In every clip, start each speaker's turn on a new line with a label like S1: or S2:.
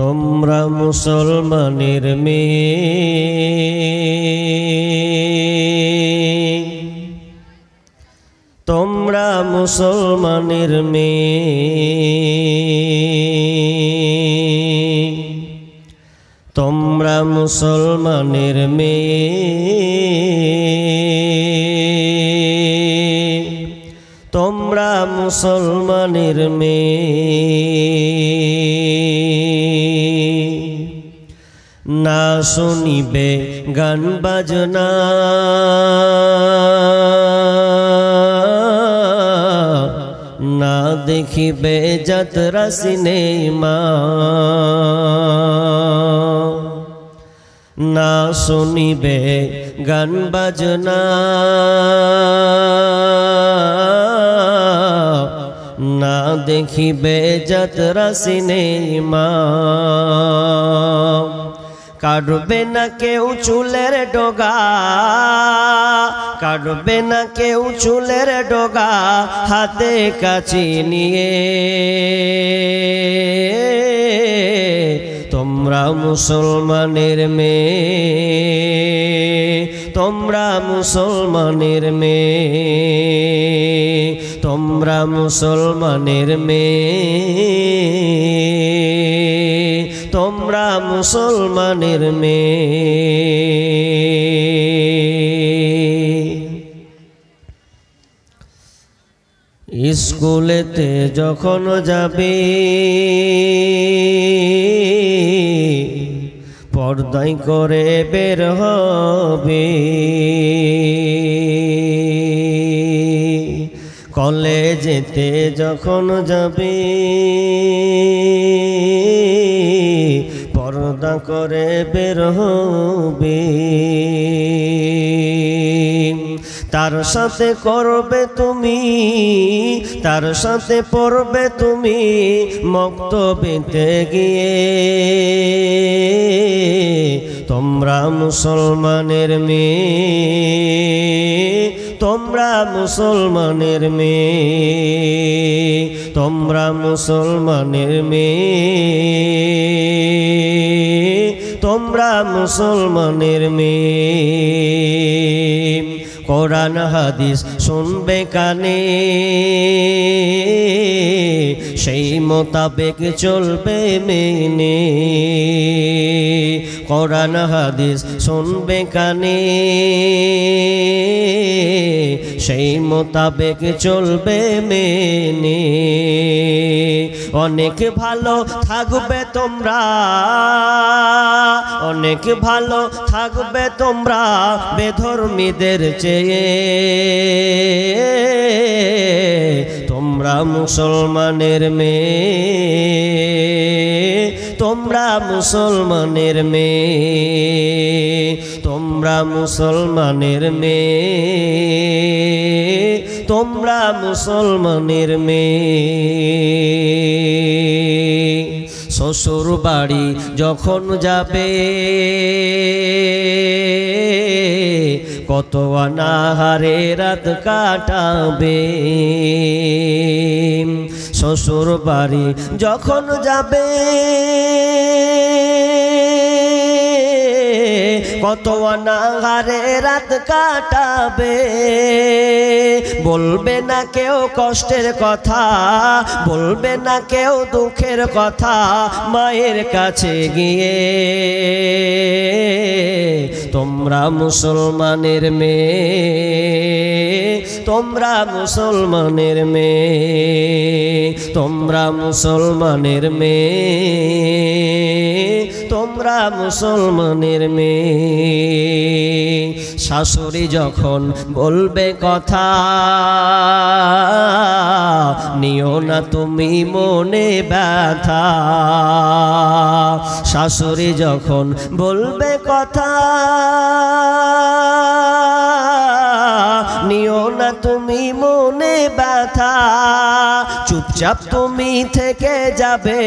S1: তোমরা মুসলমানের মেয়ে, তোমরা মুসলমানের মেয়ে, তোমরা মুসলমানের মেয়ে, তোমরা মুসলমানের মেয়ে। না শুনিবে গান বাজনা, না দেখিবে যাত্রা সিনেমা, না শুনিবে গান বাজনা, না দেখিবে যাত্রা সিনেমা। কাটবে না কেউ চুলের ডগা, কাটবে না কেউ চুলের ডগা, হাতে কাঁচি নিয়ে। তোমরা মুসলমানের মেয়ে, তোমরা মুসলমানের মেয়ে, তোমরা মুসলমানের মেয়ে, তোমরা মুসলমানের মেয়ে। স্কুলেতে যখন যাবে পর্দায় করে বের হবে, কলেজেতে যখন যাবে পর্দা করে বের হবে। তার সাথে করবে তুমি, তার সাথে পড়বে তুমি মক্তবেতে গিয়ে। তোমরা মুসলমানের মেয়ে, তোমরা মুসলমানের মেয়ে, তোমরা মুসলমানের মেয়ে, তোমরা মুসলমানের মেয়ে। কোরআন হাদিস শুনবে কানে, সেই মোতাবেক চলবে মেনে। কোরআন হাদিস শুনবে কানে, সেই মোতাবেক চলবে মেনে। অনেক ভালো থাকবে তোমরা, অনেক ভালো থাকবে তোমরা বেধর্মীদের চেয়ে। তোমরা মুসলমানের মেয়ে, তোমরা মুসলমানের মেয়ে, তোমরা মুসলমানের মেয়ে, তোমরা মুসলমানের মেয়ে। শ্বশুর বাড়ি যখন যাবে কত অনাহারে রাত কাটাবে। শ্বশুর বাড়ি যখন যাবে কত অনাহারে রাত কাটাবে। বলবে না কেউ কষ্টের কথা, বলবে না কেউ দুঃখের কথা মায়ের কাছে গিয়ে। তোমরা মুসলমানের মেয়ে, তোমরা মুসলমানের মেয়ে, তোমরা মুসলমানের মেয়ে, তোমরা মুসলমানের মেয়ে। শাশুড়ি যখন বলবে কথা নিও না তুমি মনে ব্যথা। শাশুড়ি যখন বলবে কথা নিও না তুমি মনে ব্যথা। চুপচাপ তুমি থেকে যাবে,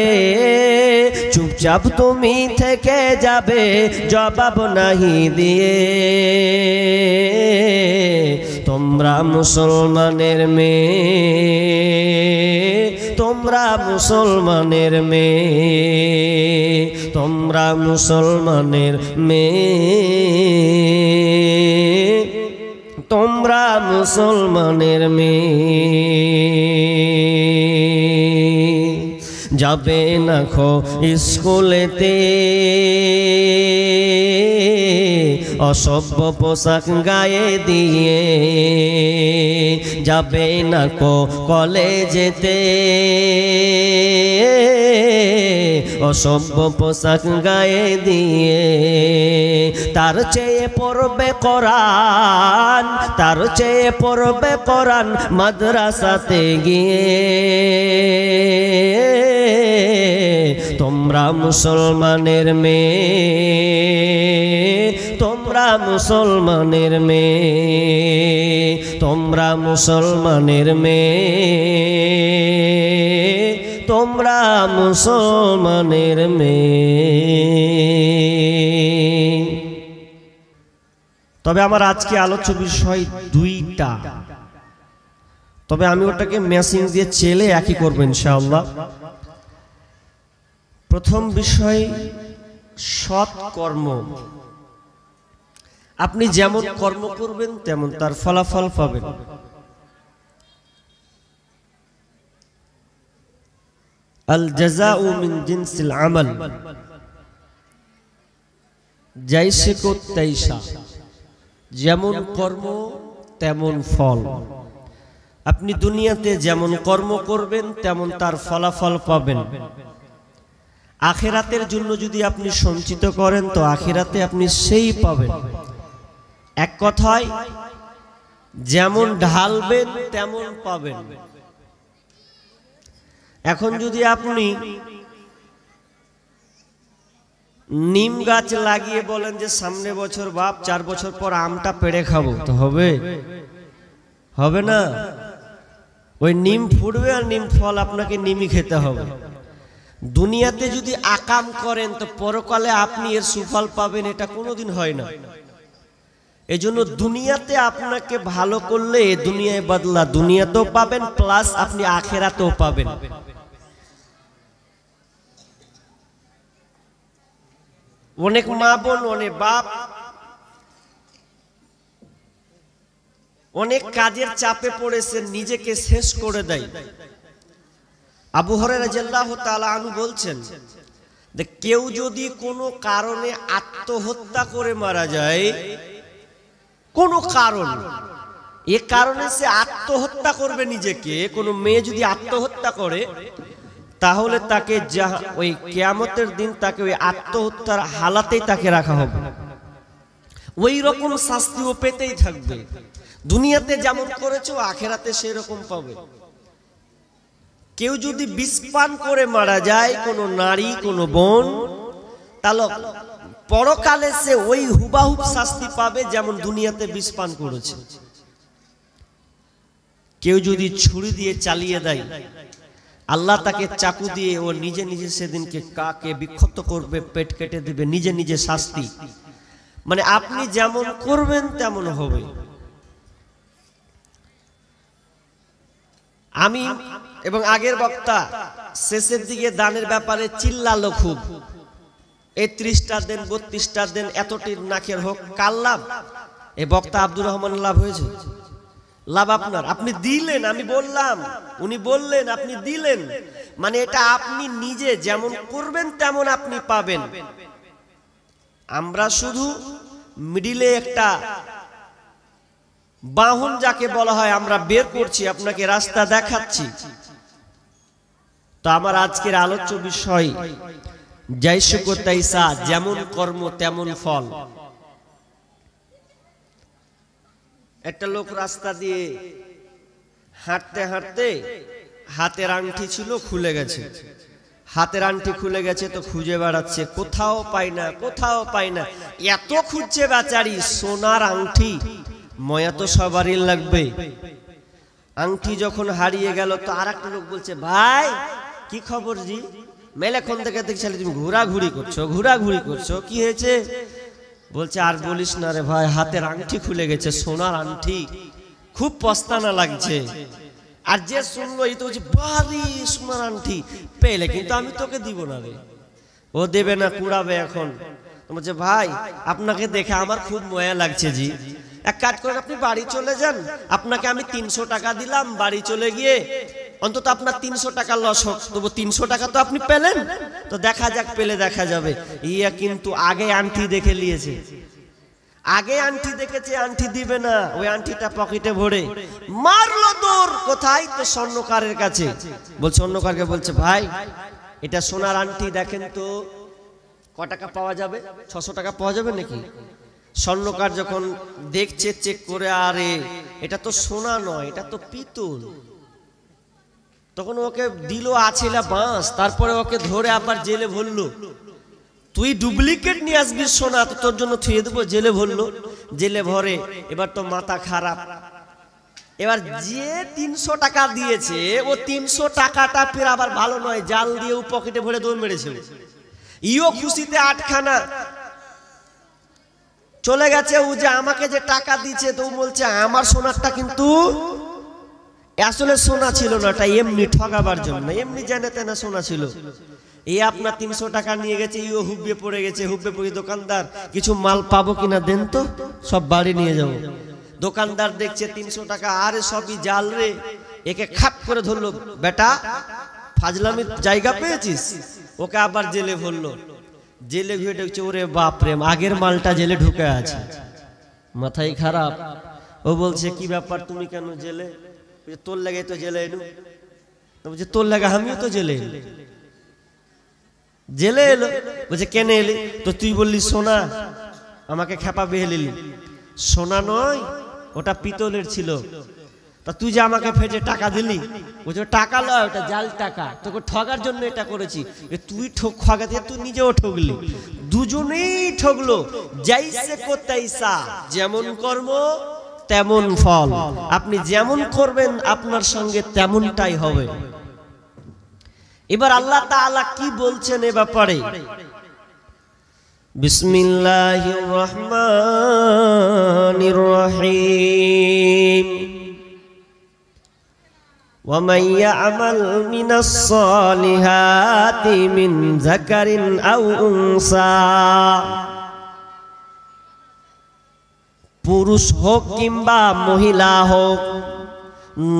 S1: চুপচাপ তুমি থেকে যাবে জবাব নাহি দিয়ে। তোমরা মুসলমানের মেয়ে, তোমরা মুসলমানের মেয়ে, তোমরা মুসলমানের মেয়ে, তোমরা মুসলমানের মেয়ে, যাবে না খো স্কুলেতে অসভ্য পোশাক গায়ে দিয়ে, যাবে না কো কলেজেতে অসভ্য পোশাক গায়ে দিয়ে, তার চেয়ে পড়বে কোরআন, তার চেয়ে পড়বে কোরআন মাদ্রাসাতে গিয়ে। তোমরা মুসলমানের মেয়ে, তোমরা মুসলমানের মেয়ে, তোমরা মুসলমানের মেয়ে, তোমরা মুসলমানের মেয়ে। তবে আমার আজকে আলোচ্য বিষয় দুইটা, তবে আমি ওটাকে ম্যাচিং দিয়ে চেলে একই করবো ইনশাআল্লাহ। প্রথম বিষয় সৎ কর্ম। আপনি যেমন কর্ম করবেন তেমন তার ফলাফল পাবেন। আল জাযাউ মিন জিনসিল আমাল, জৈসে কো তৈসা, যেমন কর্ম তেমন ফল। আপনি দুনিয়াতে যেমন কর্ম করবেন তেমন তার ফলাফল পাবেন। আখিরাতের জন্য যদি আপনি সঞ্চিত করেন তো আখিরাতে আপনি সেই পাবেন। এক কথায় যেমন ঢালবেন তেমন পাবেন। এখন যদি আপনি নিম গাছ লাগিয়ে বলেন যে সামনে বছর বাপ 4 বছর পর আমটা পেড়ে খাবো, তো হবে? হবে না। ওই নিম ফুটবে আর নিম ফল আপনাকে নিমই খেতে হবে। দুনিয়াতে যদি আকাম করেন তো পরকালে আপনি এর সুফল পাবেন, এটা কোনোদিন হয় না। এই জন্য দুনিয়াতে আপনাকে ভালো করলে দুনিয়ায় বদলা দুনিয়াতেও পাবেন, প্লাস আপনি আখিরাতেও পাবেন। অনেক মা বোন, অনেক বাপ অনেক কাজের চাপে পড়েছে, নিজেকে শেষ করে দেয়। আবু হুরায়রা রাদিয়াল্লাহু তাআলা আনহু বলছেন যে কেউ যদি কোনো কারণে আত্মহত্যা করে মারা যায়, কোনো কারণ, এ কারণে সে আত্মহত্যা করবে নিজেকে, কোনো মেয়ে যদি আত্মহত্যা করে তাহলে তাকে ওই কিয়ামতের দিন তাকে ওই আত্মহত্যার হালাতেই তাকে রাখা হবে। ওই রকম শাস্তিও পেতেই থাকবে। দুনিয়াতে যেমন করেছো আখিরাতে সেই রকম পাবে। কেউ যদি বিষ পান করে মারা যায়, কোনো নারী কোনো বোন, তাহলে পরকালে সে ওই হুবাহুব শাস্তি পাবে যেমন দুনিয়াতে বিষ পান করেছে। কেউ যদি ছুরি দিয়ে চালিয়ে দেয়, আল্লাহ তাকে চাকু দিয়ে ও নিজে নিজে সেদিনকে কাকে বিক্ষত করবে, পেট কেটে দিবে, নিজে নিজে শাস্তি। মানে আপনি যেমন করবেন তেমন হবে। আমি এবং আগের বক্তা শেষের দিকে দানের ব্যাপারে চিল্লালো খুব, এই 30টা দেন, 32টা দেন, এতটির নাকের হোক, কার লাভ? এই বক্তা আব্দুর রহমান লাভ হয়েছে? লাভ আপনার। আপনি দিলেন, আমি বললাম, উনি বললেন, আপনি দিলেন। মানে এটা আপনি নিজে যেমন করবেন তেমন আপনি পাবেন। আমরা শুধু মিডিলে একটা বাহন যাকে বলা হয় আমরা বের করছি, আপনাকে রাস্তা দেখাচ্ছি। তো আমার আজকের আলোচ্য বিষয় জৈসে কো তৈসা, যেমন কর্ম তেমন ফল। একটা লোক রাস্তা দিয়ে হাঁটতে হাঁটতে হাতের আংটি ছিল খুলে গেছে, হাতের আংটি খুলে গেছে তো খুঁজে বেড়াচ্ছে, কোথাও পাই না, কোথাও পাই না। এত খুঁজছে বেচারি, সোনার আংটি, ময়া তো সবারই লাগবে। আংটি যখন হারিয়ে গেল তো আর একটা লোক বলছে, ভাই কি খবর জি? মেলেক্ষণ থেকে দেখছিলে তুমি ঘোরাঘুরি করছো, ঘোরাঘুরি করছো, কি হয়েছে? বলছে আর বলিস না রে ভাই, হাতের আংটি খুলে গেছে, সোনার আংটি, খুব পস্তানা লাগছে। আর যে শুনলো এই তো বলছে, বাড়ি সোনার আংটি পেলে কিন্তু আমি তোকে দিব না রে, ও দেবে না, কুড়াবে এখন। বলছে ভাই আপনাকে দেখে আমার খুব ময়া লাগছে জি, এক কাজ করেন আপনি বাড়ি চলে যান, আপনাকে আমি 300 টাকা দিলাম, বাড়ি চলে গিয়ে অন্তত আপনার 300 টাকা লস হোক, তবু 300 টাকা তো আপনি পেলেন, তো দেখা যাক, পেলে দেখা যাবে। ইয়া কিন্তু আগে আন্টি দেখে নিয়েছে, আগে আন্টি দেখেছে, আন্টি দিবে না, ওই আন্টিটা পকেটে ভরে মারলো দৌড়। কোথায়? তো স্বর্ণকারের কাছে। বলছে স্বর্ণকারকে বলছে ভাই এটা সোনার আন্টি, দেখেন তো ক টাকা পাওয়া যাবে, 600 টাকা পাওয়া যাবে নাকি? স্বর্ণকার যখন দেখছে চেক করে, আরে এটা তো সোনা নয়, এটা তো পিতল। তখন ওকে দিল আছিলা বাঁশ, তারপরে ওকে ধরে আবার জেলে ভরলো। তুই ডুপ্লিকেট নিয়ে আসবি সোনা, তো তোর জন্য থুয়ে দেবো, জেলে ভরলো। জেলে ভরে এবার তো মাথা খারাপ। এবার যে 300 টাকা দিয়েছে, ও 300 টাকাটা ফের আবার ভালো নয়, জাল দিয়ে ও পকেটে ভরে দৌড় মেরেছে। ইও খুশিতে আটখানা চলে গেছে। ও যে আমাকে যে টাকা দিচ্ছে, তো বলছে আমার সোনারটা কিন্তু আসলে সোনা ছিল না, এটা এমনি ঠকাবার জন্য, এমনি জানে তেনা সোনা ছিল। এই আপনার 300 টাকা নিয়ে গেছে, ইও হুব্বে পড়ে গেছে। হুব্বে পড়ে দোকানদার কিছু মাল পাবো কিনা দেন তো, সব বাড়ি নিয়ে যাবো। দোকানদার দেখছে 300 টাকা, আরে সবই জাল রে। একে খাপ করে ধরলো, বেটা ফাজলামির জায়গা পেয়েছিস। ওকে আবার জেলে ভরলো। জেলে ঘুরে দেখছে, ওরে বাপরে আগের মালটা জেলে ঢুকে আছে, মাথায় খারাপ। ও বলছে কি ব্যাপার, তুমি কেন জেলে? তোর লাগে তো জেলে এলু। বলছে তোর লাগে আমিও তো জেলে এলু। জেলে এলো। বলছে কেন এলি? তো তুই বললি সোনা, আমাকে খেপা বেহে নিলি। সোনা নয়, ওটা পিতলের ছিল। তা তুই যে আমাকে ফেটে টাকা দিলি, বলছে টাকা লয়, ওটা জাল টাকা, তোকে ঠগার জন্য এটা করেছি। তুই ঠগা দিয়ে তুই নিজেও ঠগলি, দুজনেই ঠগলো। যাইসে কো তাইসা, যেমন কর্ম তেমন ফল। আপনি যেমন করবেন আপনার সঙ্গে তেমনটাই হবে। এবার আল্লাহ তাআলা কি বলছেন এ ব্যাপারে? বিসমিল্লাহির রহমানির রহিম। ومن يعمل من الصالحات من ذكر أو أنثى, পুরুষ হোক কিংবা মহিলা হোক,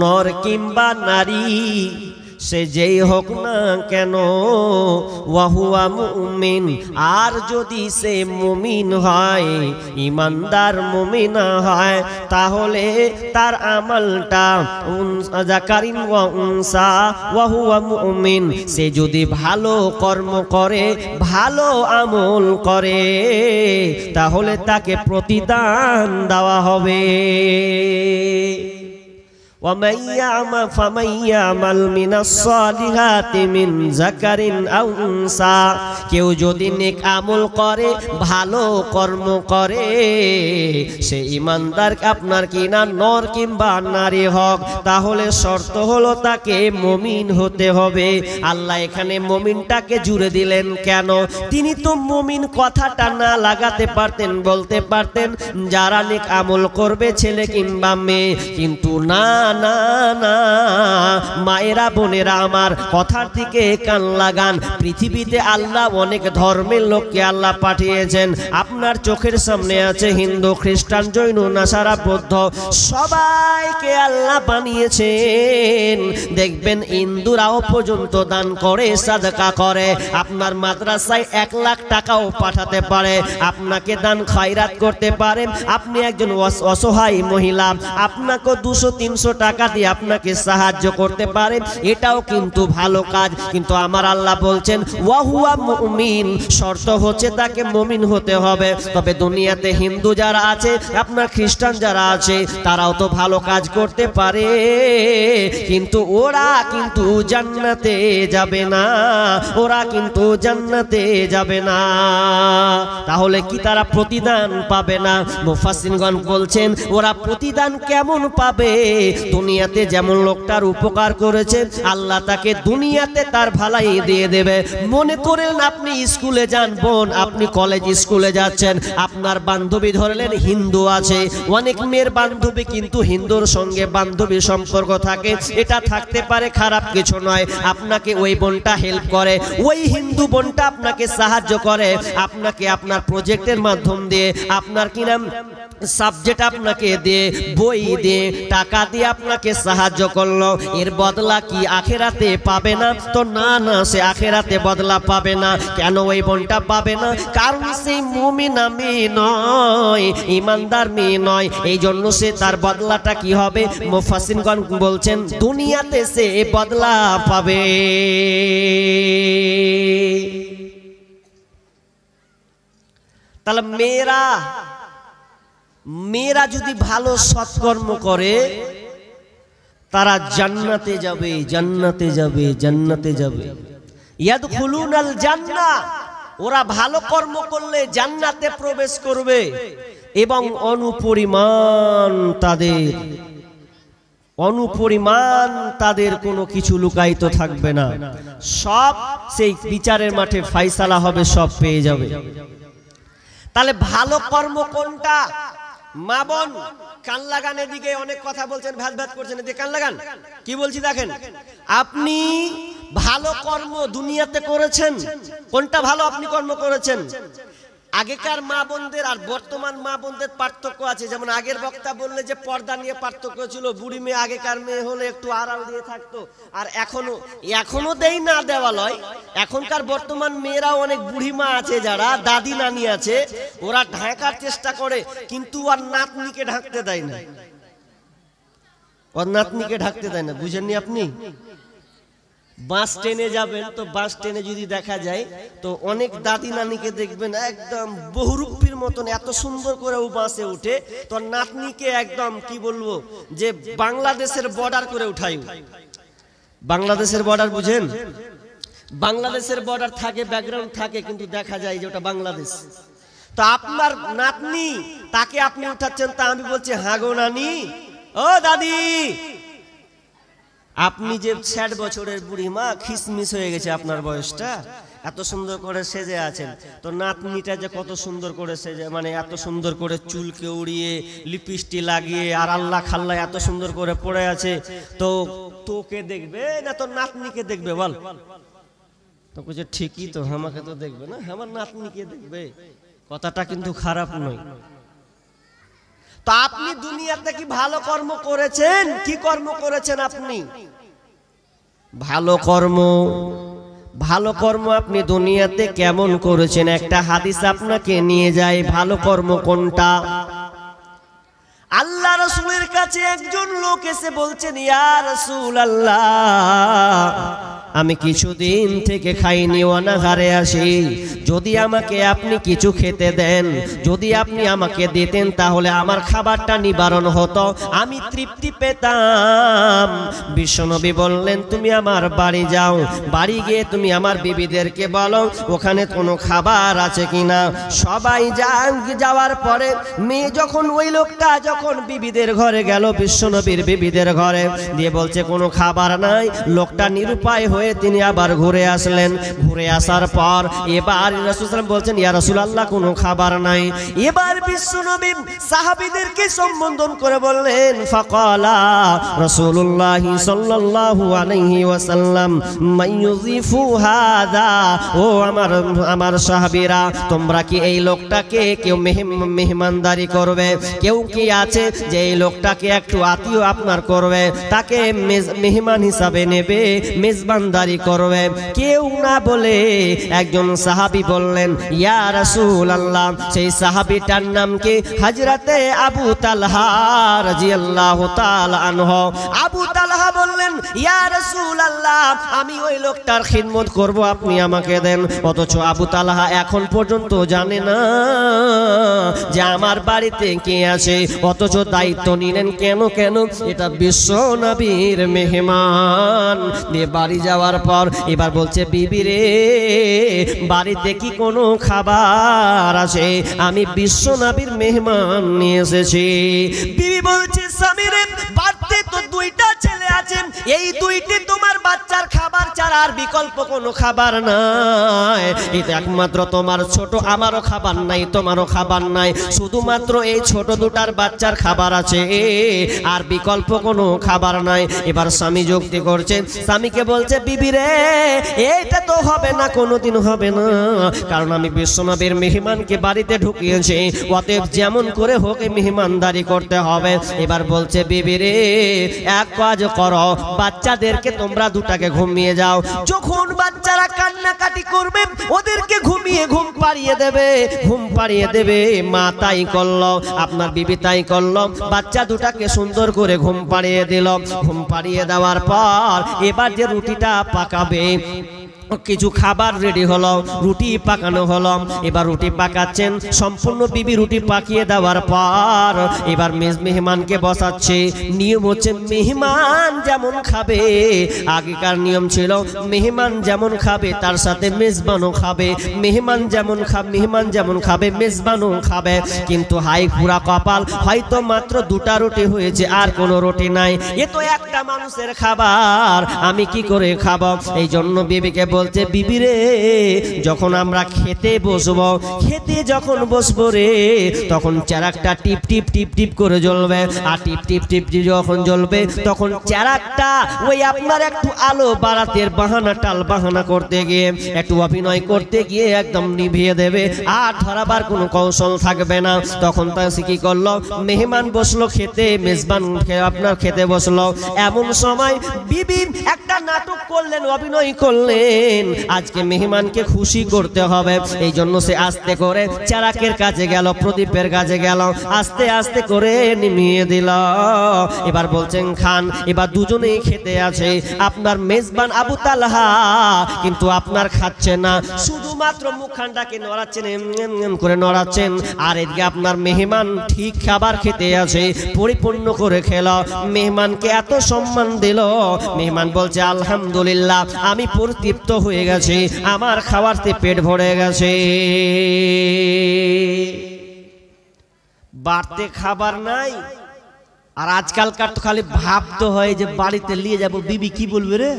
S1: নর কিংবা নারী, সে যেই হোক না কেন, ওয়াহুয়া মুমিন, আর যদি সে মুমিন হয়, ইমানদার মুমিন হয়, তাহলে তার আমলটা যাকারিন ওয়া উনসা ওয়াহুয়া মুমিন, সে যদি ভালো কর্ম করে, ভালো আমল করে, তাহলে তাকে প্রতিদান দেওয়া হবে। ومن يعمل من الصالحات من ذكر أو أنثى, কেউ যদি নেক আমল করে, ভালো কর্ম করে, সে ইমানদার আপনার কিনা নর কিংবা নারী হোক, তাহলে শর্ত হলো তাকে মুমিন হতে হবে। আল্লাহ এখানে মুমিনটাকে জুড়ে দিলেন কেন? তিনি তো মুমিন কথাটা না লাগাতে পারতেন, বলতে পারতেন যারা নেক আমল করবে ছেলে কিংবা মেয়ে, কিন্তু না না না, মায়েরা বোনেরা আমার, কথার দিকে কান লাগান। পৃথিবীতে আল্লাহ অনেক ধর্মের লোককে আল্লাহ পাঠিয়েছেন। আপনার চোখের সামনে আছে হিন্দু, খ্রিস্টান, জৈন, নাসারা, বৌদ্ধ, সবাইকে আল্লাহ বানিয়েছেন। দেখবেন হিন্দুরাও পর্যন্ত দান করে, সাদকা করে। আপনার মাদ্রাসায় 1 লাখ টাকাও পাঠাতে পারে, আপনাকে দান খায়রাত করতে পারে। আপনি একজন অসহায় মহিলা, আপনাকে 200-300 টাকা দিয়ে আপনাকে সাহায্য করতে পারে, এটাও কিন্তু ভালো কাজ। কিন্তু আমার আল্লাহ বলছেন ওয়াহুয়া মুমিন, শর্ত হচ্ছে তাকে মুমিন হতে হবে। তবে দুনিয়াতে হিন্দু যারা আছে, আপনার খ্রিস্টান যারা আছে, তারাও তো ভালো কাজ করতে পারে, কিন্তু ওরা কিন্তু জান্নাতে যাবে না, ওরা কিন্তু জান্নাতে যাবে না। তাহলে কি তারা প্রতিদান পাবে না? মুফাসসিরগণ বলছেন ওরা প্রতিদান কেমন পাবে? দুনিয়াতে যেমন লোকটার উপকার করেছে আল্লাহ তাকে দুনিয়াতে তার ভালাই দিয়ে দেবে। মনে করেন আপনি স্কুলে যান বোন, আপনি কলেজ স্কুলে যাচ্ছেন, আপনার বান্ধবী ধরলেন হিন্দু আছে, অনেক মেয়ের বান্ধবী কিন্তু হিন্দুর সঙ্গে বান্ধবী সম্পর্ক থাকে, এটা থাকতে পারে, খারাপ কিছু নয়। আপনাকে ওই বোনটা হেল্প করে, ওই হিন্দু বোনটা আপনাকে সাহায্য করে, আপনাকে আপনার প্রজেক্টের মাধ্যম দিয়ে, আপনার কি নাম সাবজেক্ট আপনাকে দিয়ে, বই দিয়ে, টাকা দিয়ে আপনাকে সাহায্য করলো, এর বদলা কি আখেরাতে পাবে না? তো না না, সে আখেরাতে বদলা পাবে না। কেন ওই বোনটা পাবে না? কারণ সেই মুমিনা মেয়ে নয়, ইমানদার মেয়ে নয়, এই জন্য সে তার বদলাটা কি হবে? মুফাসসিরগণ বলছেন দুনিয়াতে সে বদলা পাবে। তাহলে মেয়েরা যদি ভালো সৎকর্ম করে তারা জান্নাতে যাবে, জান্নাতে যাবে, জান্নাতে যাবে। ইয়াদখুলুনাল জান্নাহ, ওরা ভালো কর্ম করলে জান্নাতে প্রবেশ করবে এবং অনুপরিমাণ তাদের কোনো কিছু লুকায়িত থাকবে না, সব সেই বিচারের মাঠে ফায়সালা হবে, সব পেয়ে যাবে। তাহলে ভালো কর্ম কোনটা? মা বোন কান লাগান, এদিকে অনেক কথা বলছেন, ভ্যাদ ভ্যাদ করছেন, এদিকে কান লাগান, কি বলছি দেখেন। আপনি ভালো কর্ম দুনিয়াতে করেছেন, কোনটা ভালো আপনি কর্ম করেছেন? আগেকার মা বোনদের আর বর্তমান মা বোনদের পার্থক্য আছে। যেমন আগের বক্তা বললে যে পর্দা নিয়ে পার্থক্য ছিল, বুড়ি মেয়ে আগেকার মেয়ে হলে একটু আড়াল দিয়ে থাকতো, আর এখনো দেই না দেওয়া লয়। এখনকার বর্তমান মেয়েরাও অনেক বুড়ি মা আছে, যারা দাদি নানি আছে, ওরা ঢাকার চেষ্টা করে কিন্তু আর নাতনিকে ঢাকতে দেয় না, ওর নাতনিকে ঢাকতে দেয় না। বুঝেননি আপনি? বাস ট্রেনে যাবেন তো বাস ট্রেনে যদি দেখা যায় তো অনেক দাদি নানিকে দেখবেন একদম বহুরূপীর মতন এত সুন্দর করে ও বাসে উঠে, তো নাতনিকে একদম কি বলবো যে বাংলাদেশের বর্ডার করে উঠাই। বাংলাদেশের বর্ডার বুঝেন? বাংলাদেশের বর্ডার থাকে, ব্যাকগ্রাউন্ড থাকে, কিন্তু দেখা যায় যে ওটা বাংলাদেশ। তো আপনার নাতনি, তাকে আপনি উঠাচ্ছেন, তা আমি বলছি হ্যাঁ গো নানি, ও দাদি। আপনি যে 60 বছরের বুড়ি মা, খিসমিস হয়ে গেছে আপনার বয়সটা, এত সুন্দর করে সেজে আছেন, তো নাতনিটা যে কত সুন্দর করে সেজে, মানে এত সুন্দর করে চুলকে উড়িয়ে লিপস্টিক লাগিয়ে আর আল্লাহ খাল্লা এত সুন্দর করে পড়ে আছে, তো তোকে দেখবে না তোর নাতনিকে দেখবে বল? তো বলছে ঠিকই তো, আমাকে তো দেখবে না, আমার নাতনিকে দেখবে। কথাটা কিন্তু খারাপ নয়। তো আপনি দুনিয়াতে কি ভালো কর্ম করেছেন? কি কর্ম করেছেন আপনি? ভালো কর্ম আপনি দুনিয়াতে কেমন করেছেন? একটা হাদিস আপনাকে নিয়ে যায় ভালো কর্ম কোনটা। আল্লাহ রাসূলের কাছে একজন লোক এসে বলছেন, ইয়া রাসূলুল্লাহ, আমি কিছুদিন থেকে খাইনি, অনাহারে আছি, যদি আমাকে আপনি কিছু খেতে দেন, যদি আপনি আমাকে দিতেন তাহলে আমার খাবারটা নিবারণ হতো, আমি তৃপ্তি পেতাম। বিশ্বনবী বললেন, তুমি আমার বাড়ি যাও, বাড়ি গিয়ে তুমি আমার বিবিদেরকে বলো ওখানে কোনো খাবার আছে কিনা। সবাই যাওয়ার পরে মেয়ে যখন ওই লোকটা যখন বিবিদের ঘরে গেল, বিশ্বনবীর বিবিদের ঘরে দিয়ে বলছে কোনো খাবার নাই। লোকটা নিরুপায় হয়ে তিনি আবার ঘুরে আসলেন। ঘুরে আসার পর এবার রাসূল সাল্লাল্লাহু আলাইহি ওয়াসাল্লাম বলছেন, ইয়া রাসূলুল্লাহ, কোনো খাবার নাই। এবার বিশ্বনবী সাহাবীদেরকে সম্বোধন করে বললেন, ফাকালা রাসূলুল্লাহ সাল্লাল্লাহু আলাইহি ওয়াসাল্লাম, মাইয়ুযিফু হাদা, ও আমার সাহাবীরা, তোমরা কি এই লোকটাকে কেউ মেহমানদারি করবে? কেউ কি আছে যে এই লোকটাকে একটু আত্মীয় আপনার করবে, তাকে মেহমান হিসাবে নেবে, মেজবানদারি করবে? কেউ না বলে একজন সাহাবী বললেন, ইয়া রাসূলুল্লাহ, সেই সাহাবীটার নাম কি? হযরতে আবু তালহা রাদিয়াল্লাহু তাআলা আনহু। আবু তালহা বললেন, ইয়া রাসূলুল্লাহ, আমি ওই লোকটার খিদমত করব, আপনি আমাকে দেন। অথচ আবু তালহা এখন পর্যন্ত জানে না যে আমার বাড়িতে কে আছে, অথচ দায়িত্ব নিলেন। কেন? এটা বিশ্ব নবীর মেহমান। দিয়ে বাড়ি যাওয়ার পর এবার বলছে, বিবি রে, বাড়িতে কি কোনো খাবার আছে? আমি বিশ্ব নবীর মেহমান নিয়ে এসেছি। বিবি বলছে, স্বামী রে, বাড়িতে তো দুইটা ছেলে আছেন, এই দুইটি তোমার বাচ্চার খাবার ছাড়া আর বিকল্প কোনো খাবার নাই। এটা একমাত্র তোমার ছোট, আমারও খাবার নাই, তোমারও খাবার নাই, শুধুমাত্র এই ছোট দুটার বাচ্চার খাবার আছে, আর বিকল্প কোনো খাবার নাই। এবার স্বামী যুক্তি করছে, স্বামীকে বলছে, বিবি রে এটা তো হবে না, কোনোদিন হবে না, কারণ আমি বিশ্বনবীর মেহমানকে বাড়িতে ঢুকিয়েছি, অতএব যেমন করে হোক মেহমানদারি করতে হবে। এবার বলছে, বিবি রে এক কাজ করো, বাচ্চাদেরকে তোমরা দুটাকে ঘুমিয়ে যাও, যখন বাচ্চারা কান্নাকাটি করবে ওদেরকে ঘুমিয়ে ঘুম পাড়িয়ে দেবে, ঘুম পাড়িয়ে দেবে। মা তাই করলো, আপনার বিবি তাই করলো, বাচ্চা দুটাকে সুন্দর করে ঘুম পাড়িয়ে দিল। ঘুম পাড়িয়ে দেওয়ার পর এবার যে রুটিটা পাকাবে, কিছু খাবার রেডি হলো, রুটি পাকানো হলো। এবার রুটি পাকাচ্ছেন, সম্পূর্ণ বিবি রুটি পাকিয়ে দেওয়ার পর এবার মেহমানকে বসাচ্ছে। নিয়ম হচ্ছে মেহমান যেমন খাবে, আগেকার নিয়ম ছিল মেহমান যেমন খাবে তার সাথে মেজবানও খাবে, মেহমান যেমন খাবে মেজবানও খাবে। কিন্তু হাই পুরা কপাল, হয়তো মাত্র দুটা রুটি হয়েছে, আর কোনো রুটি নাই, এ তো একটা মানুষের খাবার, আমি কি করে খাবো? এই জন্য বিবিকে বলছে, বিবি রে যখন আমরা খেতে বসবো, খেতে যখন বসবো রে, তখন চারাকটা টিপ টিপ টিপ টিপ করে জ্বলবে, আর টিপ টিপ টিপ যখন জ্বলবে তখন চারাকটা ওই আপনার একটু আলো বাড়াতের বাহানা, টাল বাহানা করতে গিয়ে, একটু অভিনয় করতে গিয়ে একদম নিভিয়ে দেবে, আর ধরাবার কোনো কৌশল থাকবে না। তখন তা কি করলো, মেহমান বসলো খেতে, মেজবান আপনার খেতে বসলো, এমন সময় বিবি একটা নাটক করলেন, অভিনয় করলেন, আজকে মেহমানকে খুশি করতে হবে। এই জন্য সে আস্তে করে চারাকের কাছে গেল, প্রদীপের কাছে গেল, আস্তে আস্তে করে নিমিয়ে দিল। এবার বলছেন খান। এবার দুজনেই খেতে আছে, আপনার মেজবান আবু তালহা কিন্তু আপনার খাচ্ছে না, শুধুমাত্র মুখখানটাকে নড়াচ্ছেন, এম করে নড়াচ্ছেন, আর এদিকে আপনার মেহমান ঠিক খাবার খেতে আছে, পরিপূর্ণ করে খেল, মেহমানকে এত সম্মান দিল। মেহমান বলছে, আলহামদুলিল্লাহ আমি পরিতৃপ্ত হয়ে গেছে, আমার খাওয়াতে পেট ভরে গেছে। বাড়তে খাবার নাই, আর আজকালকার তো খালি ভাবতে হয় যে বাড়িতে নিয়ে যাব, বিবি কি বলবে রে,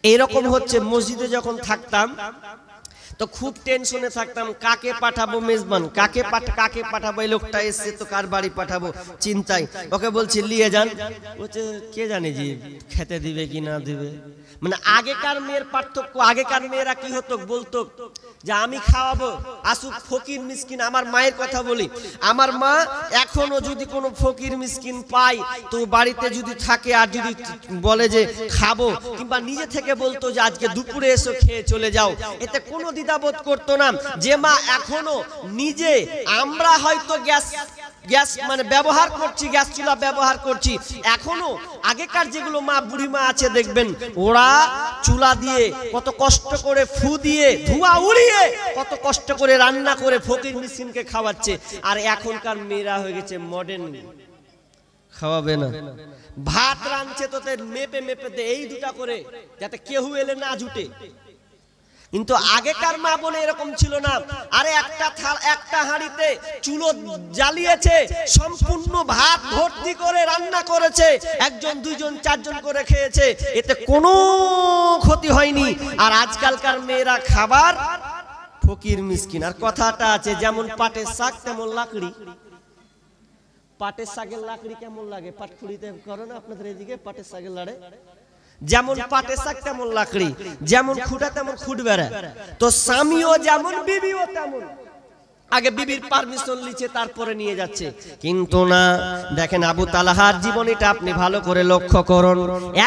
S1: এরকম হচ্ছে। মসজিদে যখন থাকতাম তো খুব টেনশনে থাকতাম, কাকে পাঠাবো মেজবান, কাকে পাঠাবো, এই লোকটা এসছে তো কার বাড়ি পাঠাবো, চিন্তায়। ওকে বলছি নিয়ে যান, বলছে কে জানে যে খেতে দিবে কি না দিবে। মানে আগেকার মেয়ের পার্থক্য, আগেকার মেয়েরা কি হতো, বলতো যে আমি খাওয়াবো, আসুক ফকির মিসকিন। আমার মায়ের কথা বলি, আমার মা এখনো যদি কোনো ফকির মিসকিন পাই তো বাড়িতে যদি থাকে, আর যদি বলে যে খাবো, কিংবা নিজে থেকে বলতো যে আজকে দুপুরে এসো খেয়ে চলে যাও, এতে কোনো দ্বিধাবোধ করতো না। যে মা এখনো নিজে, আমরা হয়তো গ্যাস মানে ব্যবহার করছি, গ্যাস চুলা ব্যবহার করছি, এখনো আগেকার যেগুলো মা বুড়ি মা আছে দেখবেন, ওরা চুলা দিয়ে কত কষ্ট করে ফু দিয়ে ধোঁয়া উড়িয়ে কত কষ্ট করে রান্না করে ফকির মিসকিনকে খাওয়াচ্ছে। আর এখনকার মেয়েরা হয়ে গেছে মডার্ন, খাওয়াবে না, ভাত রাঁধছে তো মেপে মেপে দে, এই দুটা করে যাতে কেউ এলে না জুটে। কিন্তু আগেকার মা বোনে এরকম ছিল না, আরে একটা হাঁড়িতে চুলো জ্বালিয়েছে, সম্পূর্ণ ভাত ভর্তি করে রান্না করেছে, একজন দুইজন চারজন করে খেয়েছে, এতে কোনো ক্ষতি হয়নি। আর আজকালকার মেয়েরা খাবার ফকির মিসকিন। আর কথাটা আছে, যেমন পাটের শাক তেমন লাকড়ি। পাটের শাকের লাকড়ি কেমন লাগে, পাটখুড়িতে করে না আপনাদের এদিকে পাটের শাকের লাড়ে, যেমন পাটের শাক তেমন লাকড়ি, যেমন খুঁটা তেমন খুঁট বেড়া। তো স্বামীও যেমন বিবিও তেমন, আগে বিবির পারমিশন লিছে তারপরে নিয়ে যাচ্ছে। কিন্তু না, দেখেন আবু তালহার জীবনীটা আপনি ভালো করে লক্ষ্য করুন,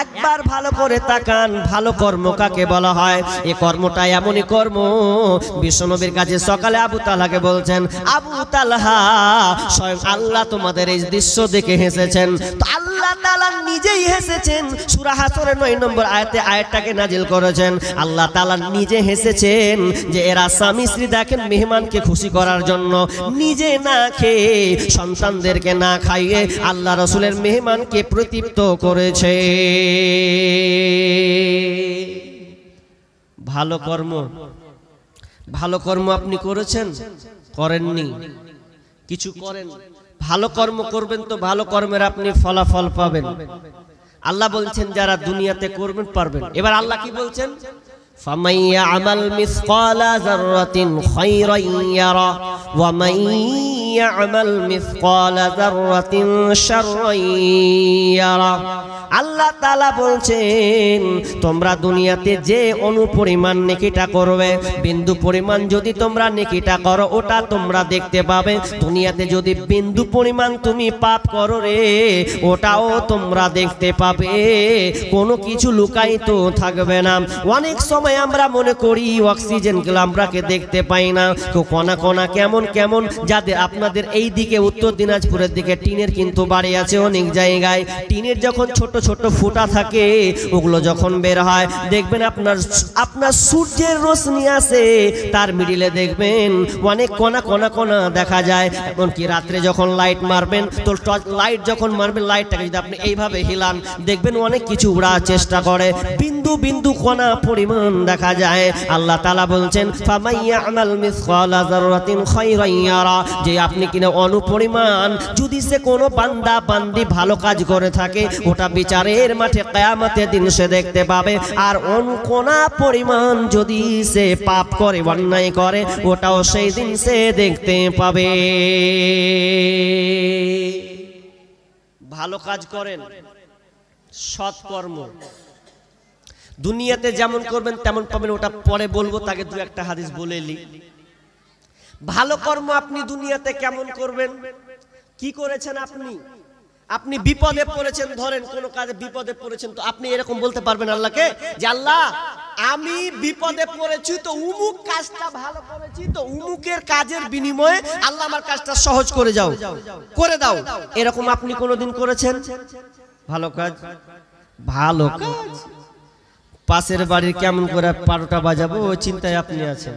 S1: একবার ভালো করে তাকান, ভালো কর্ম কাকে বলা হয়। এই কর্মটা এমনই কর্ম, বিশ্বনবীর কাছে সকালে আবু তালহাকে বলছেন, আবু তালহা স্বয়ং আল্লাহ তোমাদের এই দৃশ্য দেখে হেসেছেন। তো আল্লাহ তাআলা নিজেই হেসেছেন, সূরা হাসরের 9 নম্বর আয়াতে আয়াতটাকে নাজিল করেছেন। আল্লাহ তাআলা নিজে হেসেছেন যে এরা স্বামী স্ত্রী দেখেন মেহমানকে খুশি করার জন্য নিজে না খেয়ে, সন্তানদেরকে না খাইয়ে আল্লাহ রাসূলের মেহমানকে প্রতৃপ্ত করেছে। ভালো কর্ম, ভালো কর্ম আপনি করেছেন, করেননি, কিছু করেন, ভালো কর্ম করবেন তো ভালো কর্মের আপনি ফলাফল পাবেন। আল্লাহ বলছেন যারা দুনিয়াতে করবেন পারবেন। এবার আল্লাহ কি বলছেন? فَمَن يَعْمَلْ مِثْقَالَ ذَرَّةٍ خَيْرًا يَرَهُ وَمَن يَعْمَلْ مِثْقَالَ ذَرَّةٍ شَرًّا يَرَهُ। আল্লাহ তাআলা বলছেন তোমরা দুনিয়াতে যে অনুপরিমাণ নেকিটা করবে, বিন্দু পরিমাণ যদি তোমরা নেকিটা করো ওটা তোমরা দেখতে পাবে। দুনিয়াতে যদি বিন্দু পরিমাণ তুমি পাপ করো রে, ওটাও তোমরা দেখতে পাবে, কোনো কিছু লুকায়িত থাকবে না। অনেক সময় আমরা মনে করি অক্সিজেনগুলো আমরাকে দেখতে পাই না, তো কণা কণা কেমন কেমন, যাদের আপনাদের এই দিকে উত্তর দিনাজপুরের দিকে টিনের কিন্তু বাড়ি আছে অনেক জায়গায়, টিনের যখন ছোট ছোট ফুটা থাকে ওগুলো যখন বের হয় দেখবেন আপনার সূর্যের রোশনি আছে, তার মিডিলে দেখবেন অনেক কণা কণা কণা দেখা যায়। এমনকি রাত্রে যখন লাইট মারবেন তো লাইট যখন মারবেন লাইটটাকে যদি আপনি এইভাবে হিলান দেখবেন অনেক কিছু উড়ার চেষ্টা করে, বিন্দু বিন্দু কণা পরিমাণ দেখা যায়। আল্লাহ তাআলা বলছেন ফামান ইয়ামাল মিসকালা যাররাতিন খায়রান ইয়ারা, যে আপনি কিনা অনুপরিমাণ যদি সে কোনো বান্দা বান্দি ভালো কাজ করে থাকে ওটা বিচারের মাঠে কিয়ামতের দিন সে দেখতে পাবে, আর অনুকোনা পরিমাণ যদি সে পাপ করে অন্যায় করে ওটাও সেই দিন সে দেখতে পাবে। ভালো কাজ করেন, সৎকর্ম দুনিয়াতে যেমন করবেন তেমন পাবেন, ওটা পরে বলবো, তাকে দু একটা হাদিস বলে নি। ভালো কর্ম আপনি দুনিয়াতে কেমন করবেন? কি করেছেন আপনি বিপদে পড়েছেন, ধরেন কোন কাজে বিপদে পড়েছেন, তো আপনি এরকম বলতে পারবেন আল্লাহকে যে আল্লাহ আমি বিপদে পড়েছি তো উমুক কাজটা ভালো করেছি, তো উমুকের কাজের বিনিময়ে আল্লাহ আমার কাজটা সহজ করে দাও, এরকম আপনি কোনোদিন করেছেন? ভালো কাজ পাশের বাড়ির কেমন করে 12টা বাজাবো ওই চিন্তায় আপনি আছেন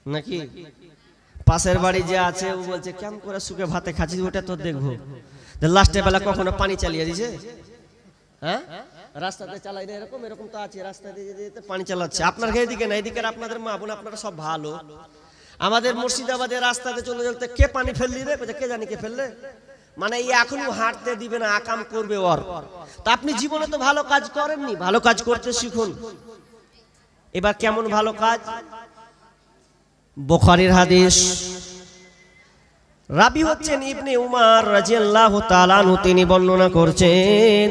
S1: নাকি? পাশের বাড়ি যে আছে ও বলছে কেমন করে সুখে ভাতে খাচ্ছিস ওটা তো দেখবো, লাস্টের বেলা কখনো পানি চালিয়ে দিছে, হ্যাঁ রাস্তাতে চালাই না, এরকম তো আছে, রাস্তাতে যেতে পানি চালাচ্ছে। আপনার এদিকে না, এদিকে আপনাদের মা বোন আপনারা সব ভালো। আমাদের মুর্শিদাবাদের রাস্তাতে চলতে কে পানি ফেললি রে, কে জানি কে ফেললে, মানে এখনো হাঁটতে দিবে না, আকাম করবে ওর। তা আপনি জীবনে তো ভালো কাজ করেননি, ভালো কাজ করতে শিখুন। এবার কেমন ভালো কাজ? বুখারীর হাদিস, রাবি হচ্ছেন ইবনে উমর রাদিয়াল্লাহু তাআলা আনহু, তিনি বর্ণনা করছেন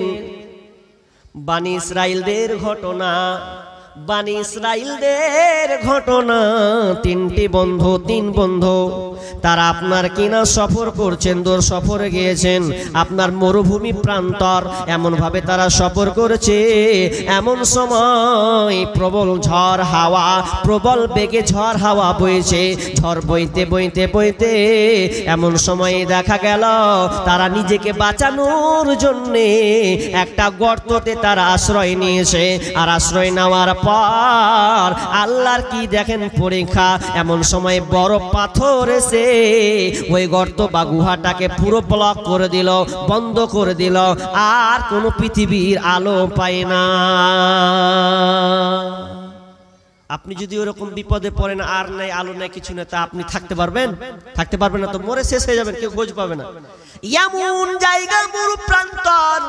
S1: বানি ইসরাইলদের ঘটনা। তিন বন্ধু তারা আপনার কিনা সফর করছেন, দূর সফরে গিয়েছেন আপনার মরুভূমি প্রান্তর, এমন ভাবে তারা সফর করেছে, এমন সময় প্রবল ঝড় হাওয়া, প্রবল বেগে ঝড় হাওয়া বইছে, ঝড় বইতে বইতে বইতে এমন সময় দেখা গেল তারা নিজেকে বাঁচানোর জন্য একটা গর্ততে তারা আশ্রয় নিয়েছে। আর আশ্রয় নেওয়ার পর আল্লাহর কি দেখেন পরীক্ষা, এমন সময় বড় পাথর এসে ওই গর্ত বা গুহাটাকে পুরো ব্লক করে দিল, বন্ধ করে দিল, আর কোনো পৃথিবীর আলো পায় না। আপনি যদি ওরকম বিপদে পড়েন, আর নাই আলো নাই কিছু না, তা আপনি থাকতে পারবেন না, তো মরে শেষ হয়ে যাবেন, কেউ খোঁজ পাবে না। এমন জায়গা মরু প্রান্তর,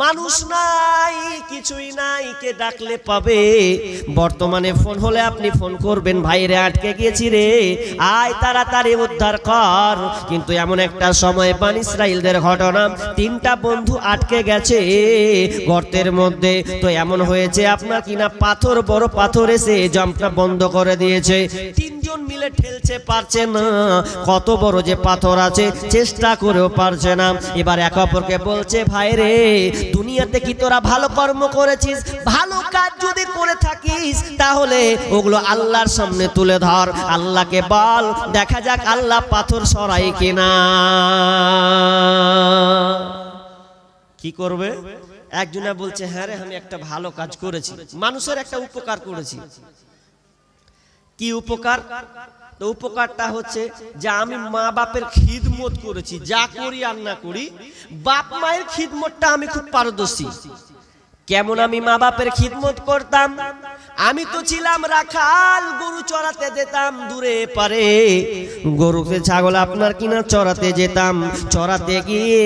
S1: মানুষ নাই, কিছুই নাই, কে ডাকলে পাবে? বর্তমানে ফোন হলে আপনি ফোন করবেন, ভাইরে আটকে গেছি রে, আয় তাড়াতাড়ি উদ্ধার কর। কিন্তু এমন একটা সময় বানি ইসরাইলদের ঘটনা, 3টা বন্ধু আটকে গেছে গর্তের মধ্যে। তো এমন হয়েছে আপনার কিনা পাথর, বড় পাথর এসে জাম্পটা বন্ধ করে দিয়েছে, 3 জন মিলে ঠেলছে, পারছে না, কত বড় যে পাথর আছে, চেষ্টা করেও পারছে না। এবার একে অপরকে বলছে ভাইরে দুনিয়াতে কি তোরা ভালো কর্ম করেছিস? ভালো কাজ যদি করে থাকিস তাহলে ওগুলো আল্লাহর সামনে তুলে ধর, আল্লাহকে বল, দেখা যাক আল্লাহ পাথর সরাই কিনা। কি করবে? একজনা বলছে হ্যাঁ রে আমি একটা ভালো কাজ করেছি, মানুষের একটা উপকার করেছি। কি উপকার? তো উপকারটা হচ্ছে যে আমি মা বাপের খিদমত করেছি, যা করি আর না করি বাপ মায়ের খিদমতটা আমি খুব পারদর্শী। কেমন আমি মা বাপের খিদমত করতাম? আমি তো ছিলাম রাখাল, গরু চড়াতে যেতাম দূরে পারে, গরুকে ছাগল আপনার কিনা চড়াতে যেতাম। চড়াতে গিয়ে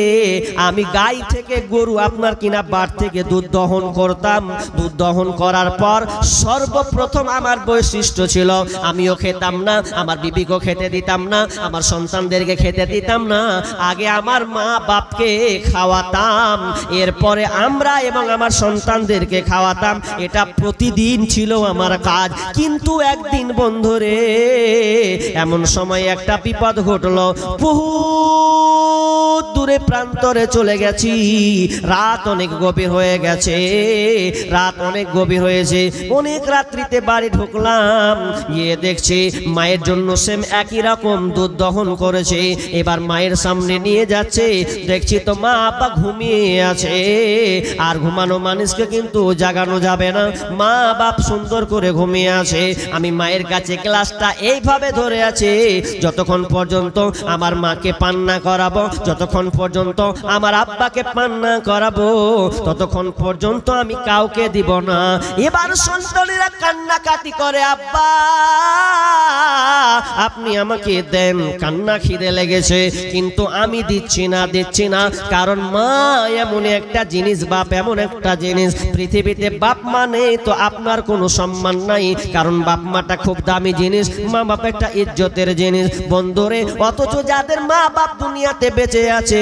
S1: আমি গাই থেকে গরু আপনার কিনা বাট থেকে দুধ দহন করতাম। দুধ দহন করার পর সর্বপ্রথম আমার বৈশিষ্ট্য ছিল আমিও খেতাম না, আমার বিবিকেও খেতে দিতাম না, আমার সন্তানদেরকে খেতে দিতাম না। আগে আমার মা বাপকে খাওয়াতাম, এরপরে আমরা এবং আমার সন্তানদেরকে খাওয়াতাম। এটা প্রতিদিন ছিল আমার কাজ। কিন্তু একদিন বন্ধুরে এমন সময় একটা বিপদ ঘটলো। বহু দূরে প্রান্তরে চলে গেছি, রাত অনেক গভীর হয়ে গেছে, রাত অনেক গভীর হয়েছে। অনেক রাত্রিতে বাড়ি ঢুকলাম, গিয়ে দেখছি মায়ের জন্য সেম একই রকম দুধ দহন করেছে। এবার মায়ের সামনে নিয়ে যাচ্ছে, দেখছি তো মা আপা ঘুমিয়ে আছে। আর ঘুমানো মানুষকে কিন্তু জাগানো যাবে না, মা বাপ সুন্দর করে ঘুমিয়ে আছে। আমি মায়ের কাছে গ্লাসটা এইভাবে ধরে আছে, যতক্ষণ পর্যন্ত আমার মাকে পান না করাবো, যতক্ষণ পর্যন্ত আমার আব্বাকে পান না করাবো, ততক্ষণ পর্যন্ত আমি কাউকে দিব না। এবার সন্তানেরা কান্নাকাটি করে, আব্বা আপনি আমাকে দেন, কান্না খিদে লেগেছে। কিন্তু আমি দিচ্ছি না, কারণ মা এমন একটা জিনিস, বাপ এমন একটা জিনিস, পৃথিবীতে বাপ মানে তো আপনার কোনো সম্মান নাই, কারণ বাপ মাটা খুব দামি জিনিস, মা বাপ একটা ইজ্জতের জিনিস। বন্ধুরে, অথচ যাদের মা বাপ দুনিয়াতে বেঁচে আছে,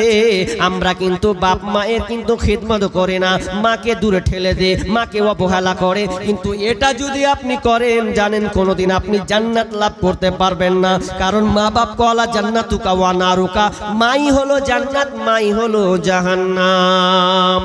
S1: আমরা কিন্তু বাপ মায়ের কিন্তু খিদমত করে না, মাকে দূরে ঠেলে দে, মাকে অবহেলা করে। কিন্তু এটা যদি আপনি করেন, জানেন কোনোদিন আপনি জান্নাত লাভ করতে পারবেন না, কারণ মা বাপ কলা জান্নাতুকা ওয়া নারুকা, মাই হলো জান্নাত, মাই হলো জাহান্নাম।